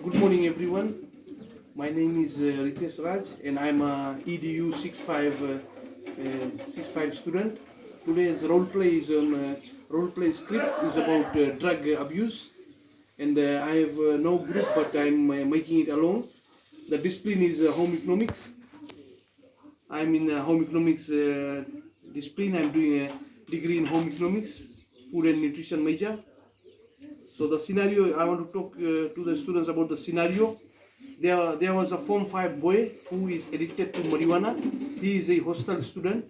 Good morning, everyone. My name is Ritesh Raj, and I'm a EDU 65 student. Today's role play script is about drug abuse, and I have no group, but I'm making it alone. The discipline is home economics. I'm in home economics discipline. I'm doing a degree in home economics, food and nutrition major. So the scenario, I want to talk to the students about the scenario. There was a Form 5 boy who is addicted to marijuana. He is a hostel student.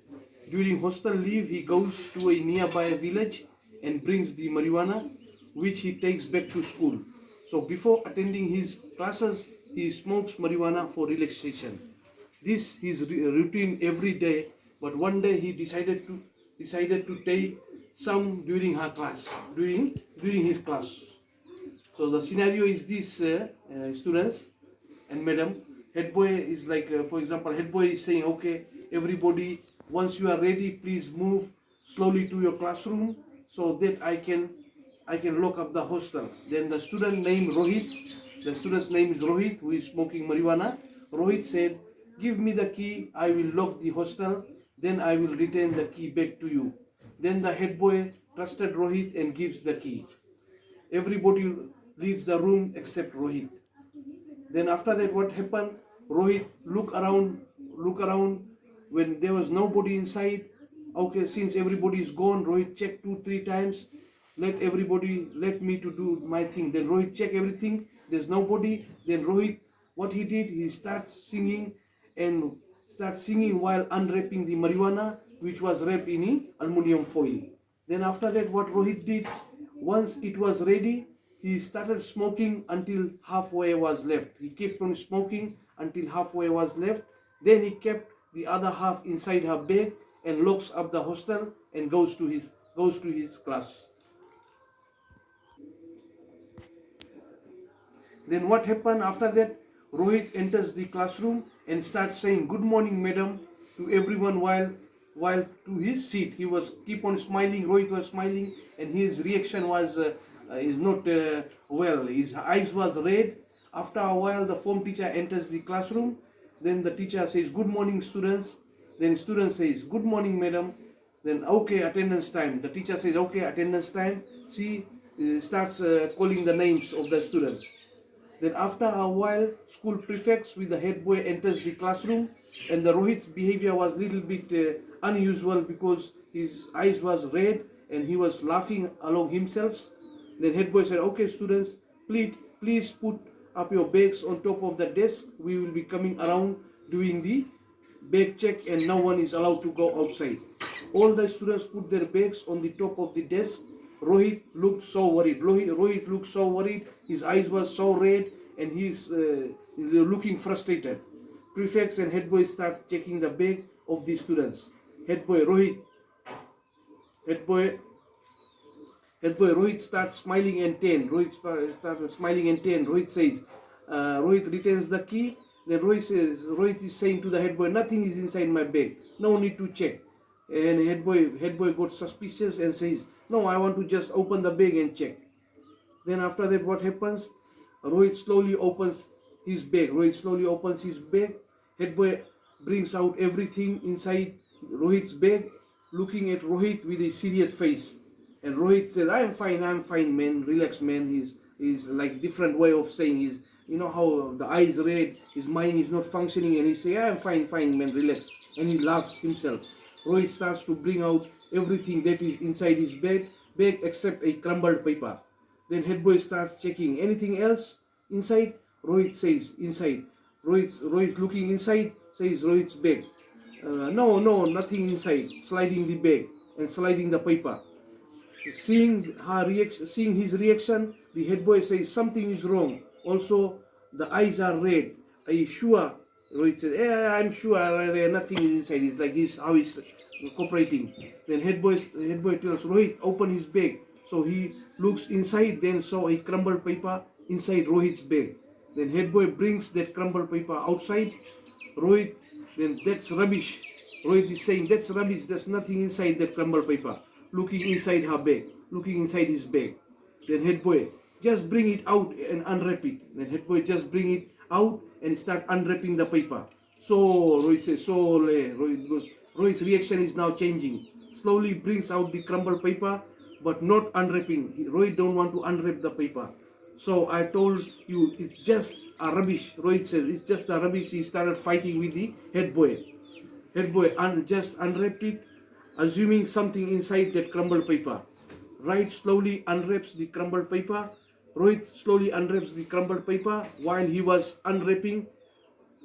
During hostel leave, he goes to a nearby village and brings the marijuana, which he takes back to school. So before attending his classes, he smokes marijuana for relaxation. This is his routine every day, but one day he decided to take some during her class, during his class. So the scenario is this, students and madam. Head boy is like, for example, head boy is saying, okay, everybody, once you are ready, please move slowly to your classroom so that I can lock up the hostel. Then the student named Rohit, the student's name is Rohit, who is smoking marijuana. Rohit said, give me the key, I will lock the hostel, then I will return the key back to you. Then the head boy trusted Rohit and gives the key. Everybody leaves the room except Rohit. Then after that, what happened? Rohit look around when there was nobody inside. Okay, since everybody is gone, Rohit checked 2-3 times. Let me to do my thing. Then Rohit check everything. There's nobody. Then Rohit, what he did, he starts singing while unwrapping the marijuana, which was wrapped in aluminum foil. Then after that, what Rohit did, once it was ready, he started smoking until halfway was left. He kept on smoking until halfway was left. Then he kept the other half inside her bag and locks up the hostel and goes to his class. Then what happened after that? Rohit enters the classroom and starts saying, "Good morning, madam," to everyone while to his seat. He was keep on smiling. Rohit was smiling, and his reaction was is not well. His eyes was red. After a while, the form teacher enters the classroom. Then the teacher says, "Good morning, students." Then student says, "Good morning, madam." Then okay, attendance time. The teacher says, "Okay, attendance time." She starts calling the names of the students. Then after a while, school prefects with the head boy enters the classroom, and the Rohit's behavior was little bit unusual because his eyes was red and he was laughing along himself. Then head boy said, "Okay, students, please put up your bags on top of the desk. We will be coming around doing the bag check, and no one is allowed to go outside." All the students put their bags on the top of the desk. Rohit looked so worried. Rohit looked so worried. His eyes were so red, and he's looking frustrated. Prefects and head boy start checking the bag of the students. Head boy Rohit starts smiling and tan. Rohit started smiling and tan. Rohit says, Rohit returns the key. Then Rohit is saying to the head boy, "Nothing is inside my bag. No need to check." And head boy got suspicious and says, "No, I want to just open the bag and check." Then after that, what happens? Rohit slowly opens his bag. Head boy brings out everything inside Rohit's bag, looking at Rohit with a serious face. And Rohit says, I'm fine, man. Relax, man." He's like different way of saying his, you know how the eyes red, his mind is not functioning, and he say, "I'm fine, man, relax." And he laughs himself. Rohit starts to bring out everything that is inside his bag except a crumbled paper. Then head boy starts checking. "Anything else inside?" Rohit says, "Inside." Rohit looking inside, says Rohit's bag. No, nothing inside." Sliding the bag and sliding the paper. Seeing his reaction, the head boy says, "Something is wrong. Also, the eyes are red. Are you sure?" Rohit says, "Yeah, I'm sure. Nothing is inside." It's like how he's cooperating. Then head boy tells Rohit, "Open his bag." So he looks inside, then saw a crumbled paper inside Rohit's bag. Then head boy brings that crumbled paper outside. Rohit, then "That's rubbish." Rohit is saying, "That's rubbish. There's nothing inside that crumbled paper." Looking inside his bag. Then head boy just bring it out and unwrap it. Then head boy just bring it out and start unwrapping the paper. So Rohit says, so Rohit goes, Rohit's reaction is now changing. Slowly brings out the crumbled paper, but not unwrapping. Rohit don't want to unwrap the paper. So I told you it's just a rubbish. Rohit said it's just a rubbish. He started fighting with the head boy. Head boy just unwrapped it, assuming something inside that crumbled paper. Right slowly unwraps the crumbled paper. Rohit slowly unwraps the crumbled paper. While he was unwrapping,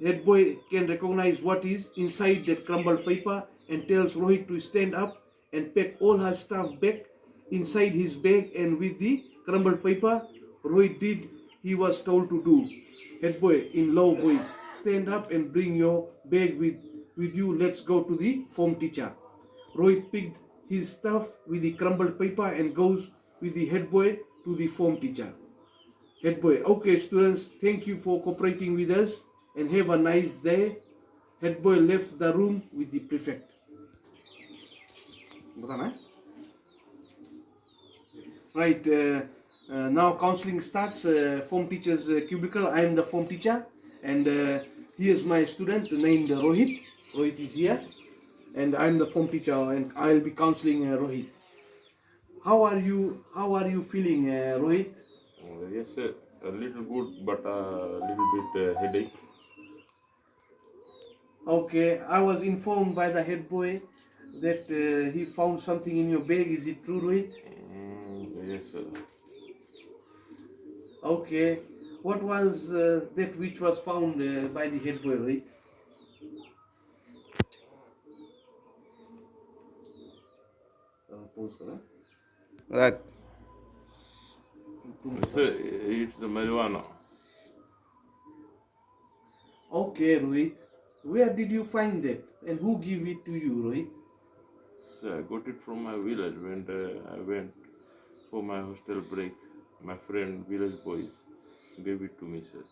head boy can recognize what is inside that crumbled paper and tells Rohit to stand up and pack all her stuff back inside his bag and with the crumbled paper. Rohit did he was told to do. Head boy in low voice, stand up and bring your bag with you. Let's go to the form teacher. Rohit picked his stuff with the crumbled paper and goes with the head boy to the form teacher. Head boy, okay students, thank you for cooperating with us and have a nice day. Head boy left the room with the prefect. Right, now counseling starts. Form teacher's cubicle. I am the form teacher, and here's my student named Rohit. Rohit is here, and I'm the form teacher, and I'll be counseling Rohit. How are you? How are you feeling, Rohit? Yes, a little good, but a little bit headache. Okay, I was informed by the head boy that he found something in your bag. Is it true, Rohit? Yes, sir. Okay, what was that which was found by the head boy, Rohit? Pause करो. Right. Sir, it's the marijuana. Okay, Rohit. Where did you find that, and who gave it to you, Rohit? Sir, I got it from my village when I went for my hostel break. My friend, village boys, gave it to me, sir.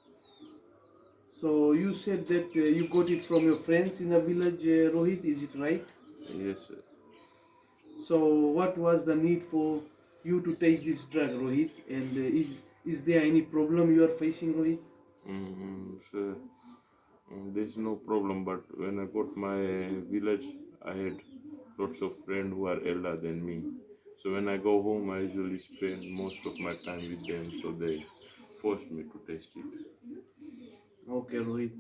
So you said that you got it from your friends in the village, Rohit. Is it right? Yes, sir. So what was the need for you to take this drug, Rohit? And is there any problem you are facing, Rohit? Sir, there's no problem, but when I got my village, I had lots of friends who are elder than me. So when I go home, I usually spend most of my time with them, so they forced me to taste it. Okay, Rohit.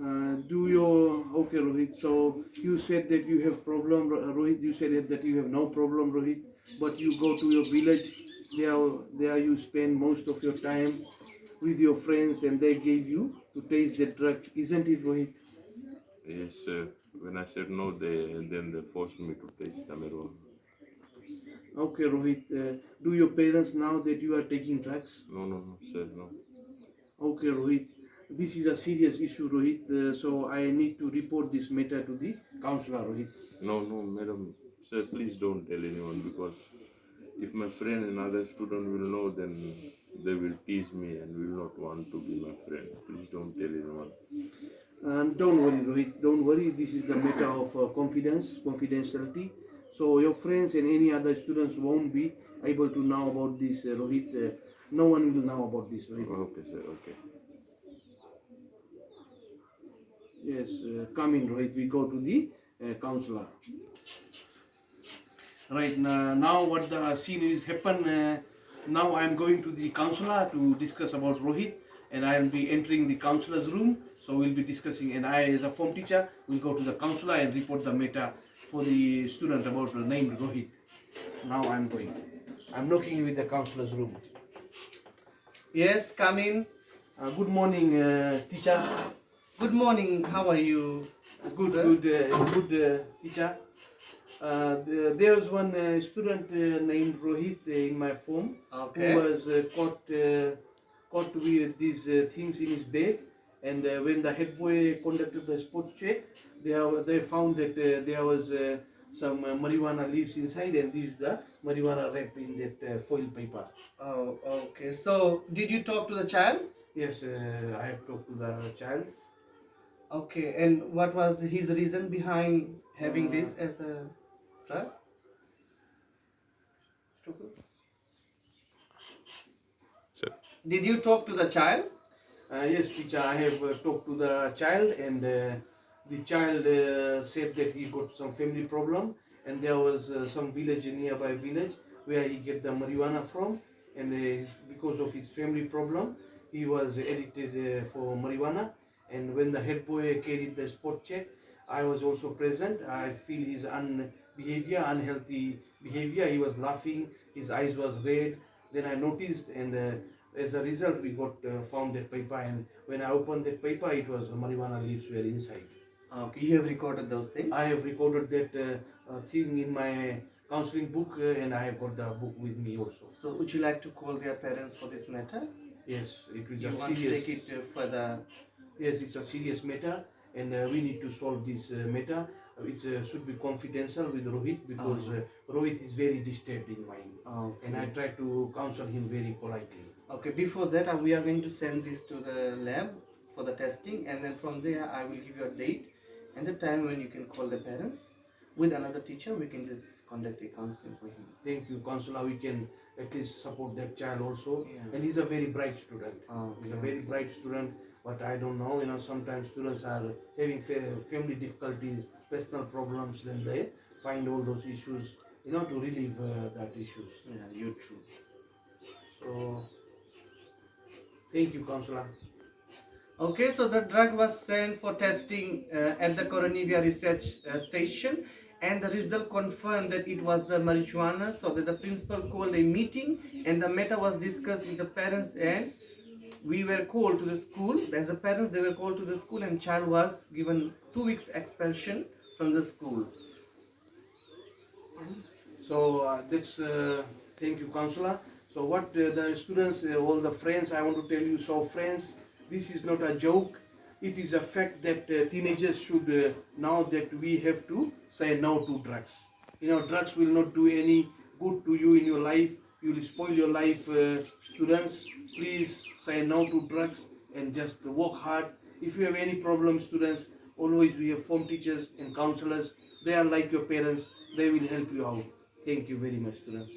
Okay, Rohit? So you said that you have problem, Rohit. You said that you have no problem, Rohit. But you go to your village. There you spend most of your time with your friends, and they gave you to taste the drug, isn't it, Rohit? Yes, sir. When I said no, then they forced me to taste the marijuana. Okay, Rohit. Do your parents know that you are taking drugs? No, sir, no. Okay, Rohit. This is a serious issue, Rohit. So I need to report this matter to the counselor, Rohit. No, madam. Sir, please don't tell anyone because if my friend and other student will know, then they will tease me and will not want to be my friend. Please don't tell anyone. Don't worry, Rohit. Don't worry. This is the matter of confidentiality. So your friends and any other students won't be able to know about this, Rohit. No one will know about this, Rohit. Okay, sir, okay. Yes, come in, Rohit. We go to the counselor. Right now, what the scene is happen. Now I am going to the counselor to discuss about Rohit, and I will be entering the counselor's room. So we'll be discussing, and I, as a form teacher, will go to the counselor and report the matter for the student about the name Rohit. Now I am going. I'm knocking with the counselor's room. Yes, come in. Good morning, teacher. Good morning. How are you? Good, teacher. There was one student named Rohit in my form Okay. who was caught with these things in his bag, and when the head boy conducted the spot check, they found that there was some marijuana leaves inside, and this is the marijuana wrapped in that foil paper. Oh, okay. So, did you talk to the child? Yes, I have talked to the child. Okay. And what was his reason behind having this as a drug? Did you talk to the child? Yes, teacher, I have talked to the child, and the child said that he got some family problem, and there was some village, nearby village, where he get the marijuana from, and because of his family problem, he was addicted for marijuana. And when the head boy carried the spot check, I was also present. I feel his unhealthy behavior. He was laughing, his eyes was red. Then I noticed, and as a result, we got found that paper. And when I opened that paper, it was marijuana leaves were inside. Okay, you have recorded those things. I have recorded that thing in my counseling book, and I have got the book with me also. So, would you like to call their parents for this matter? Yes, it was You a want to serious. take it further? Yes, it's a serious matter, and we need to solve this matter. It should be confidential with Rohit, because Rohit is very disturbed in mind, Okay. and I try to counsel him very politely. Okay, before that, we are going to send this to the lab for the testing, and then from there, I will give you a date and the time when you can call the parents. With another teacher, we can just conduct a counseling for him. Thank you, counselor. We can at least support that child also, Yeah. and he's a very bright student. He's a Okay. very bright student, but I don't know. Sometimes students are having family difficulties, personal problems. Then they find all those issues, to relieve that issues. Yeah, you're true. So, thank you, counselor. Okay, so the drug was sent for testing at the Coronivia Research Station, and the result confirmed that it was the marijuana. So that the principal called a meeting, and the matter was discussed with the parents, and we were called to the school. As the parents, they were called to the school, and child was given 2 weeks expulsion from the school. So that's thank you, counselor. So what the students, all the friends, I want to tell you. So friends, this is not a joke. It is a fact that teenagers should now that we have to say no to drugs. Drugs will not do any good to you in your life. You will spoil your life, students. Please say no to drugs and just work hard. If you have any problems, students, always we have form teachers and counselors. They are like your parents. They will help you out. Thank you very much, students.